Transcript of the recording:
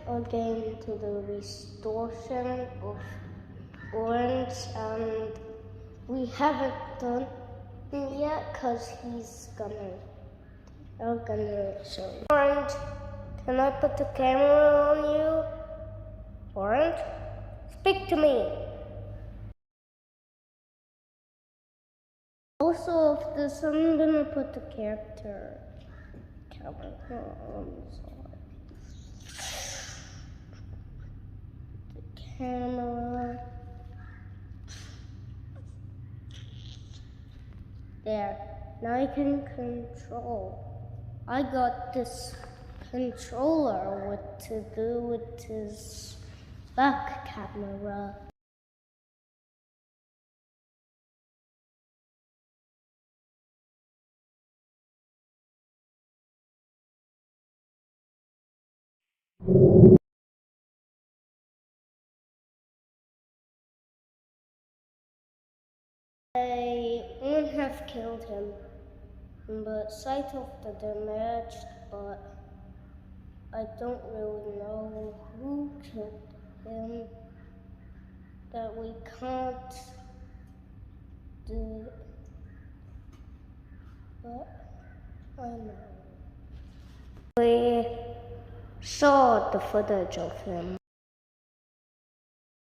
again to the restoration of Orange, and we haven't done it yet because he's gonna show you. Orange, can I put the camera on you? Orange, speak to me. Also, of this, I'm gonna put the character camera on the side. The camera. There. Now I can control. I got this controller what to do with his back camera. I wouldn't have killed him, but sight of the damage, but I don't really know who killed him, that we can't do it, but I know. We saw the footage of him.